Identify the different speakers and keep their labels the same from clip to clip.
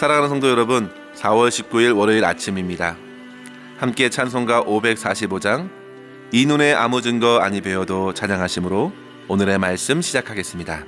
Speaker 1: 사랑하는 성도 여러분, 4월 19일 월요일 아침입니다. 함께 찬송가 545장 이 눈에 아무 증거 아니 배워도 찬양하심으로 오늘의 말씀 시작하겠습니다.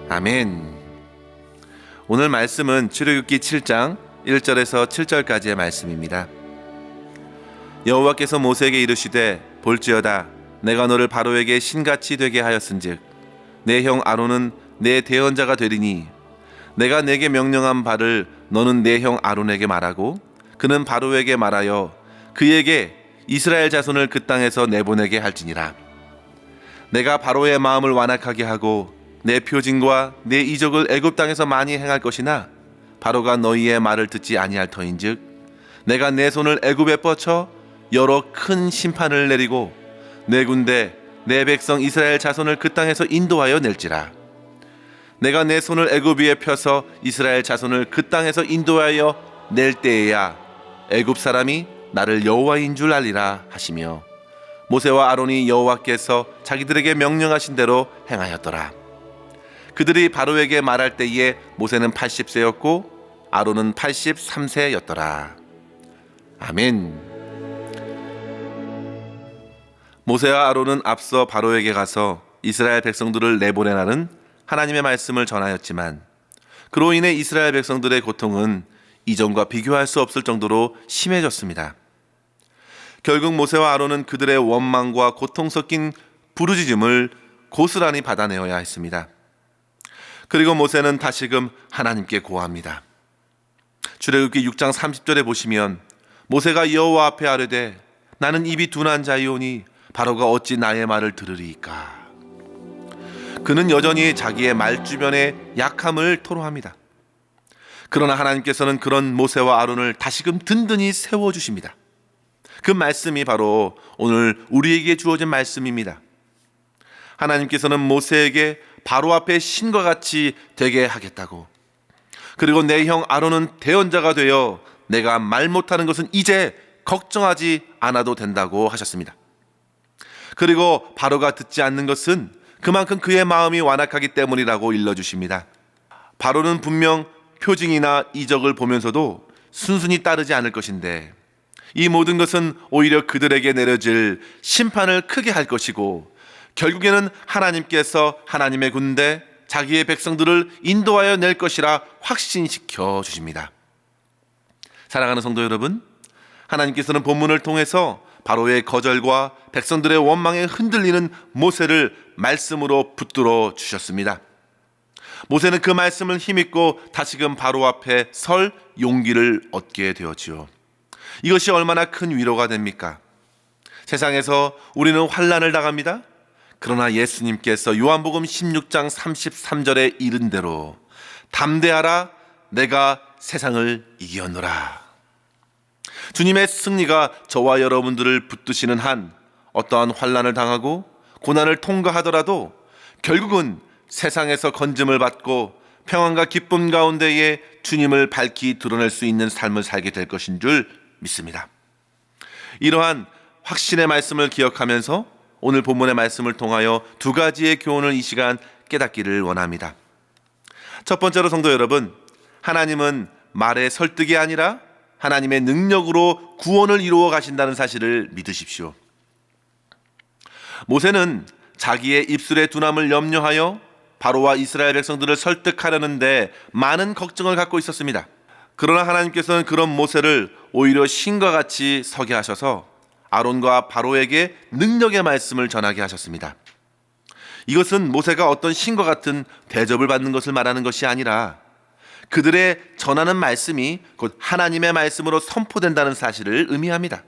Speaker 1: 아멘. 오늘 말씀은 출애굽기 7장 1절에서 7절까지의 말씀입니다. 여호와께서 모세에게 이르시되 볼지어다 내가 너를 바로에게 신같이 되게 하였은즉 내 형 아론은 내 대언자가 되리니 내가 내게 명령한 바를 너는 내 형 아론에게 말하고 그는 바로에게 말하여 그에게 이스라엘 자손을 그 땅에서 내보내게 할지니라. 내가 바로의 마음을 완악하게 하고 내 표징과 내 이적을 애굽 땅에서 많이 행할 것이나 바로가 너희의 말을 듣지 아니할 터인즉 내가 내 손을 애굽에 뻗쳐 여러 큰 심판을 내리고 내 군대 내 백성 이스라엘 자손을 그 땅에서 인도하여 낼지라. 내가 내 손을 애굽 위에 펴서 이스라엘 자손을 그 땅에서 인도하여 낼 때에야 애굽 사람이 나를 여호와인 줄 알리라 하시며 모세와 아론이 여호와께서 자기들에게 명령하신 대로 행하였더라. 그들이 바로에게 말할 때에 모세는 80세였고 아론은 83세였더라. 아멘. 모세와 아론은 앞서 바로에게 가서 이스라엘 백성들을 내보내라는 하나님의 말씀을 전하였지만 그로 인해 이스라엘 백성들의 고통은 이전과 비교할 수 없을 정도로 심해졌습니다. 결국 모세와 아론은 그들의 원망과 고통 섞인 부르짖음을 고스란히 받아내어야 했습니다. 그리고 모세는 다시금 하나님께 고합니다. 출애굽기 6장 30절에 보시면 모세가 여호와 앞에 아뢰되 나는 입이 둔한 자이오니 바로가 어찌 나의 말을 들으리이까. 그는 여전히 자기의 말 주변의 약함을 토로합니다. 그러나 하나님께서는 그런 모세와 아론을 다시금 든든히 세워주십니다. 그 말씀이 바로 오늘 우리에게 주어진 말씀입니다. 하나님께서는 모세에게 바로 앞에 신과 같이 되게 하겠다고, 그리고 내 형 아론은 대언자가 되어 내가 말 못하는 것은 이제 걱정하지 않아도 된다고 하셨습니다. 그리고 바로가 듣지 않는 것은 그만큼 그의 마음이 완악하기 때문이라고 일러주십니다. 바로는 분명 표징이나 이적을 보면서도 순순히 따르지 않을 것인데 이 모든 것은 오히려 그들에게 내려질 심판을 크게 할 것이고 결국에는 하나님께서 하나님의 군대, 자기의 백성들을 인도하여 낼 것이라 확신시켜 주십니다. 사랑하는 성도 여러분, 하나님께서는 본문을 통해서 바로의 거절과 백성들의 원망에 흔들리는 모세를 말씀으로 붙들어 주셨습니다. 모세는 그 말씀을 힘입고 다시금 바로 앞에 설 용기를 얻게 되었지요. 이것이 얼마나 큰 위로가 됩니까? 세상에서 우리는 환난을 당합니다. 그러나 예수님께서 요한복음 16장 33절에 이른 대로 담대하라, 내가 세상을 이겼노라. 주님의 승리가 저와 여러분들을 붙드시는 한 어떠한 환난을 당하고 고난을 통과하더라도 결국은 세상에서 건짐을 받고 평안과 기쁨 가운데에 주님을 밝히 드러낼 수 있는 삶을 살게 될 것인 줄 믿습니다. 이러한 확신의 말씀을 기억하면서 오늘 본문의 말씀을 통하여 두 가지의 교훈을 이 시간 깨닫기를 원합니다. 첫 번째로 성도 여러분, 하나님은 말의 설득이 아니라 하나님의 능력으로 구원을 이루어 가신다는 사실을 믿으십시오. 모세는 자기의 입술의 둔함을 염려하여 바로와 이스라엘 백성들을 설득하려는데 많은 걱정을 갖고 있었습니다. 그러나 하나님께서는 그런 모세를 오히려 신과 같이 서게 하셔서 아론과 바로에게 능력의 말씀을 전하게 하셨습니다. 이것은 모세가 어떤 신과 같은 대접을 받는 것을 말하는 것이 아니라 그들의 전하는 말씀이 곧 하나님의 말씀으로 선포된다는 사실을 의미합니다.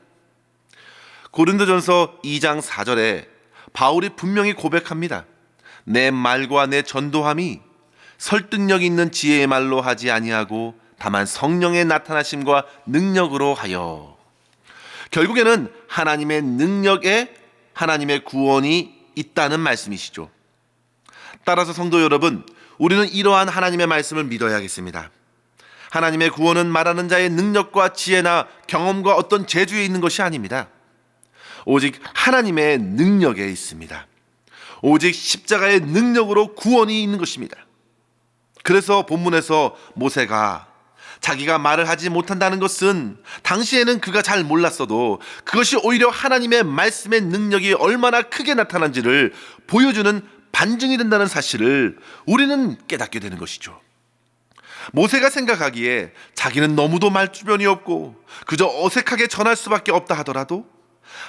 Speaker 1: 고린도전서 2장 4절에 바울이 분명히 고백합니다. 내 말과 내 전도함이 설득력 있는 지혜의 말로 하지 아니하고 다만 성령의 나타나심과 능력으로 하여. 결국에는 하나님의 능력에 하나님의 구원이 있다는 말씀이시죠. 따라서 성도 여러분, 우리는 이러한 하나님의 말씀을 믿어야겠습니다. 하나님의 구원은 말하는 자의 능력과 지혜나 경험과 어떤 재주에 있는 것이 아닙니다. 오직 하나님의 능력에 있습니다. 오직 십자가의 능력으로 구원이 있는 것입니다. 그래서 본문에서 모세가 자기가 말을 하지 못한다는 것은 당시에는 그가 잘 몰랐어도 그것이 오히려 하나님의 말씀의 능력이 얼마나 크게 나타난지를 보여주는 반증이 된다는 사실을 우리는 깨닫게 되는 것이죠. 모세가 생각하기에 자기는 너무도 말주변이 없고 그저 어색하게 전할 수밖에 없다 하더라도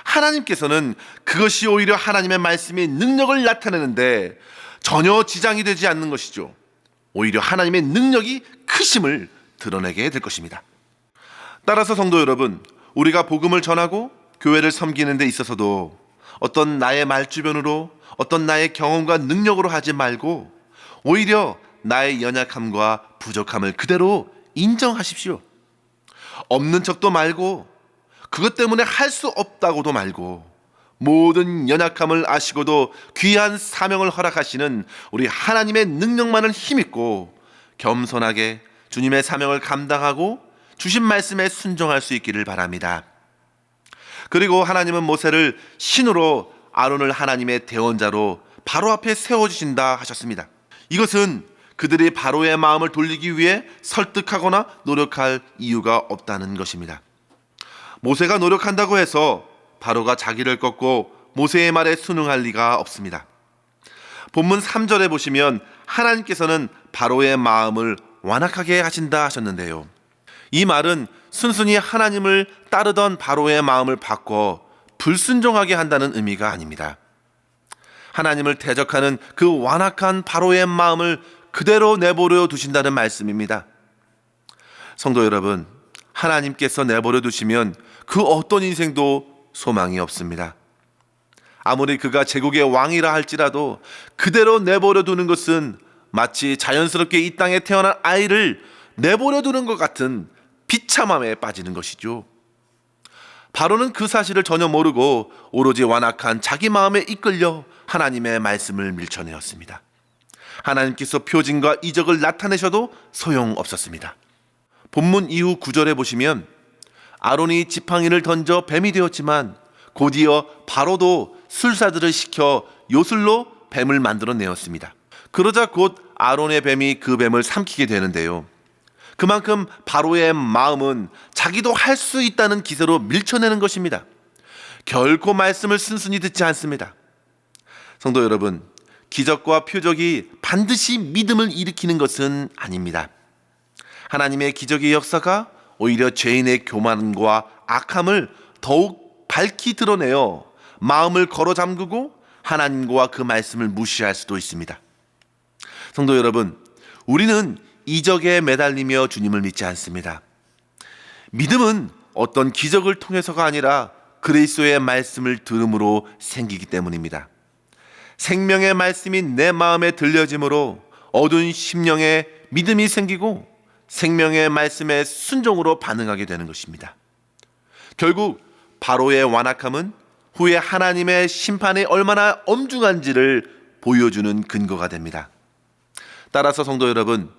Speaker 1: 하나님께서는 그것이 오히려 하나님의 말씀의 능력을 나타내는데 전혀 지장이 되지 않는 것이죠. 오히려 하나님의 능력이 크심을 드러내게 될 것입니다. 따라서 성도 여러분, 우리가 복음을 전하고 교회를 섬기는 데 있어서도 어떤 나의 말주변으로 어떤 나의 경험과 능력으로 하지 말고 오히려 나의 연약함과 부족함을 그대로 인정하십시오. 없는 척도 말고 그것 때문에 할 수 없다고도 말고 모든 연약함을 아시고도 귀한 사명을 허락하시는 우리 하나님의 능력만을 힘입고 겸손하게 주님의 사명을 감당하고 주신 말씀에 순종할 수 있기를 바랍니다. 그리고 하나님은 모세를 신으로 아론을 하나님의 대언자로 바로 앞에 세워주신다 하셨습니다. 이것은 그들이 바로의 마음을 돌리기 위해 설득하거나 노력할 이유가 없다는 것입니다. 모세가 노력한다고 해서 바로가 자기를 꺾고 모세의 말에 순응할 리가 없습니다. 본문 3절에 보시면 하나님께서는 바로의 마음을 완악하게 하신다 하셨는데요. 이 말은 순순히 하나님을 따르던 바로의 마음을 바꿔 불순종하게 한다는 의미가 아닙니다. 하나님을 대적하는 그 완악한 바로의 마음을 그대로 내버려 두신다는 말씀입니다. 성도 여러분, 하나님께서 내버려 두시면 그 어떤 인생도 소망이 없습니다. 아무리 그가 제국의 왕이라 할지라도 그대로 내버려 두는 것은 마치 자연스럽게 이 땅에 태어난 아이를 내버려 두는 것 같은 비참함에 빠지는 것이죠. 바로는 그 사실을 전혀 모르고 오로지 완악한 자기 마음에 이끌려 하나님의 말씀을 밀쳐내었습니다. 하나님께서 표징과 이적을 나타내셔도 소용없었습니다. 본문 이후 9절에 보시면 아론이 지팡이를 던져 뱀이 되었지만 곧이어 바로도 술사들을 시켜 요술로 뱀을 만들어내었습니다. 그러자 곧 아론의 뱀이 그 뱀을 삼키게 되는데요. 그만큼 바로의 마음은 자기도 할 수 있다는 기세로 밀쳐내는 것입니다. 결코 말씀을 순순히 듣지 않습니다. 성도 여러분, 기적과 표적이 반드시 믿음을 일으키는 것은 아닙니다. 하나님의 기적의 역사가 오히려 죄인의 교만과 악함을 더욱 밝히 드러내어 마음을 걸어 잠그고 하나님과 그 말씀을 무시할 수도 있습니다. 성도 여러분, 우리는 이적에 매달리며 주님을 믿지 않습니다. 믿음은 어떤 기적을 통해서가 아니라 그리스도의 말씀을 들음으로 생기기 때문입니다. 생명의 말씀이 내 마음에 들려짐으로 어두운 심령에 믿음이 생기고 생명의 말씀에 순종으로 반응하게 되는 것입니다. 결국 바로의 완악함은 후에 하나님의 심판이 얼마나 엄중한지를 보여주는 근거가 됩니다. 따라서 성도 여러분,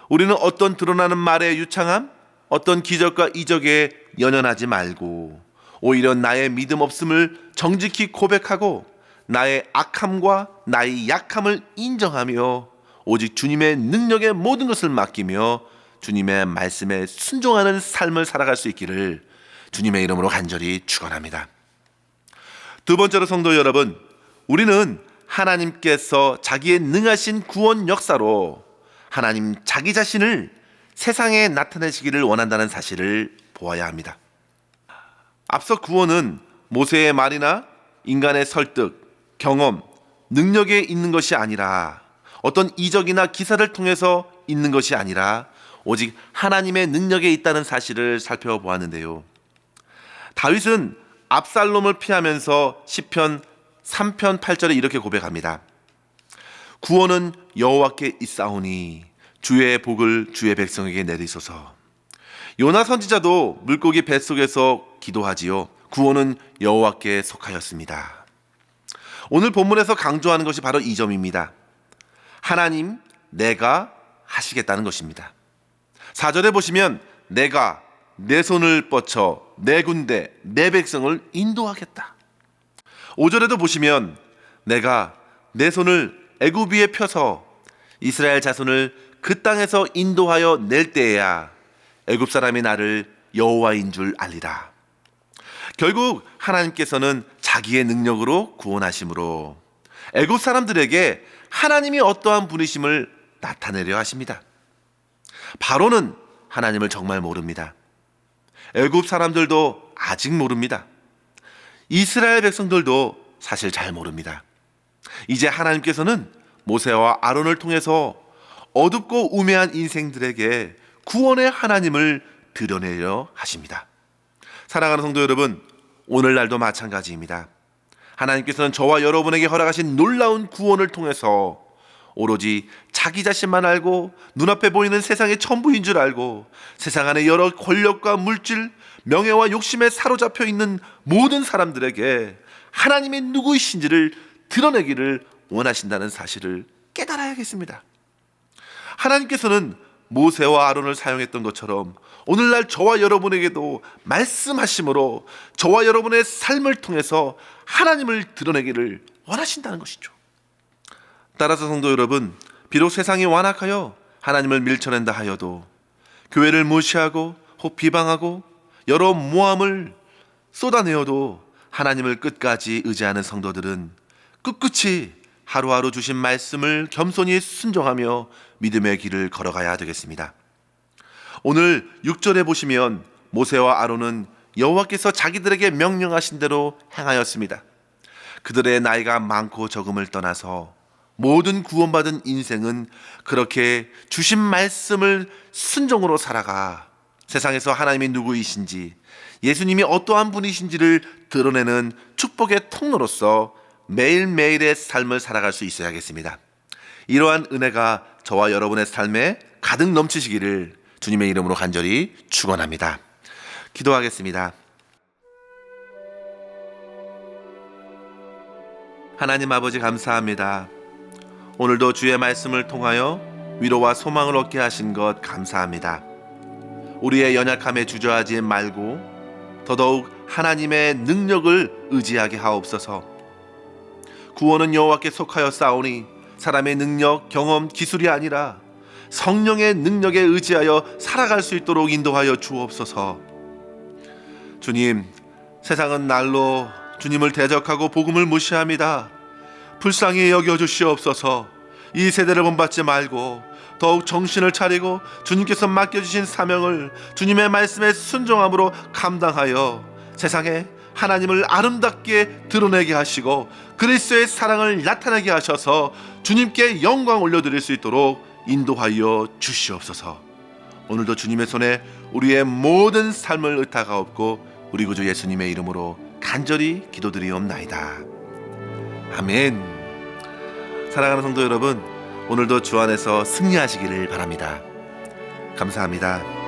Speaker 1: 우리는 어떤 드러나는 말의 유창함, 어떤 기적과 이적에 연연하지 말고 오히려 나의 믿음 없음을 정직히 고백하고 나의 악함과 나의 약함을 인정하며 오직 주님의 능력에 모든 것을 맡기며 주님의 말씀에 순종하는 삶을 살아갈 수 있기를 주님의 이름으로 간절히 축원합니다. 두 번째로 성도 여러분, 우리는 하나님께서 자기의 능하신 구원 역사로 하나님 자기 자신을 세상에 나타내시기를 원한다는 사실을 보아야 합니다. 앞서 구원은 모세의 말이나 인간의 설득, 경험, 능력에 있는 것이 아니라 어떤 이적이나 기사를 통해서 있는 것이 아니라 오직 하나님의 능력에 있다는 사실을 살펴보았는데요. 다윗은 압살롬을 피하면서 시편 3편 8절에 이렇게 고백합니다. 구원은 여호와께 있사오니 주의 복을 주의 백성에게 내리소서. 요나 선지자도 물고기 뱃속에서 기도하지요. 구원은 여호와께 속하였습니다. 오늘 본문에서 강조하는 것이 바로 이 점입니다. 하나님, 내가 하시겠다는 것입니다. 4절에 보시면 내가 내 손을 뻗쳐 내 군대, 내 백성을 인도하겠다. 5절에도 보시면 내가 내 손을 애굽 위에 펴서 이스라엘 자손을 그 땅에서 인도하여 낼 때에야 애굽 사람이 나를 여호와인 줄 알리라. 결국 하나님께서는 자기의 능력으로 구원하심으로 애굽 사람들에게 하나님이 어떠한 분이심을 나타내려 하십니다. 바로는 하나님을 정말 모릅니다. 애굽 사람들도 아직 모릅니다. 이스라엘 백성들도 사실 잘 모릅니다. 이제 하나님께서는 모세와 아론을 통해서 어둡고 우매한 인생들에게 구원의 하나님을 드러내려 하십니다. 사랑하는 성도 여러분, 오늘날도 마찬가지입니다. 하나님께서는 저와 여러분에게 허락하신 놀라운 구원을 통해서 오로지 자기 자신만 알고 눈앞에 보이는 세상의 전부인 줄 알고 세상 안에 여러 권력과 물질, 명예와 욕심에 사로잡혀 있는 모든 사람들에게 하나님이 누구이신지를 드러내기를 원하신다는 사실을 깨달아야겠습니다. 하나님께서는 모세와 아론을 사용했던 것처럼 오늘날 저와 여러분에게도 말씀하심으로 저와 여러분의 삶을 통해서 하나님을 드러내기를 원하신다는 것이죠. 따라서 성도 여러분, 비록 세상이 완악하여 하나님을 밀쳐낸다 하여도 교회를 무시하고 혹 비방하고 여러 모함을 쏟아내어도 하나님을 끝까지 의지하는 성도들은 꿋꿋이 하루하루 주신 말씀을 겸손히 순종하며 믿음의 길을 걸어가야 되겠습니다. 오늘 6절에 보시면 모세와 아론은 여호와께서 자기들에게 명령하신 대로 행하였습니다. 그들의 나이가 많고 적음을 떠나서 모든 구원받은 인생은 그렇게 주신 말씀을 순종으로 살아가 세상에서 하나님이 누구이신지 예수님이 어떠한 분이신지를 드러내는 축복의 통로로서 매일매일의 삶을 살아갈 수 있어야겠습니다. 이러한 은혜가 저와 여러분의 삶에 가득 넘치시기를 주님의 이름으로 간절히 축원합니다. 기도하겠습니다. 하나님 아버지 감사합니다. 오늘도 주의 말씀을 통하여 위로와 소망을 얻게 하신 것 감사합니다. 우리의 연약함에 주저하지 말고 더더욱 하나님의 능력을 의지하게 하옵소서. 구원은 여호와께 속하여 싸우니 사람의 능력, 경험, 기술이 아니라 성령의 능력에 의지하여 살아갈 수 있도록 인도하여 주옵소서. 주님, 세상은 날로 주님을 대적하고 복음을 무시합니다. 불쌍히 여겨주시옵소서. 이 세대를 본받지 말고 더욱 정신을 차리고 주님께서 맡겨주신 사명을 주님의 말씀에 순종함으로 감당하여 세상에 하나님을 아름답게 드러내게 하시고 그리스도의 사랑을 나타내게 하셔서 주님께 영광 올려드릴 수 있도록 인도하여 주시옵소서. 오늘도 주님의 손에 우리의 모든 삶을 의탁하옵고 우리 구주 예수님의 이름으로 간절히 기도드리옵나이다. 아멘. 사랑하는 성도 여러분, 오늘도 주 안에서 승리하시기를 바랍니다. 감사합니다.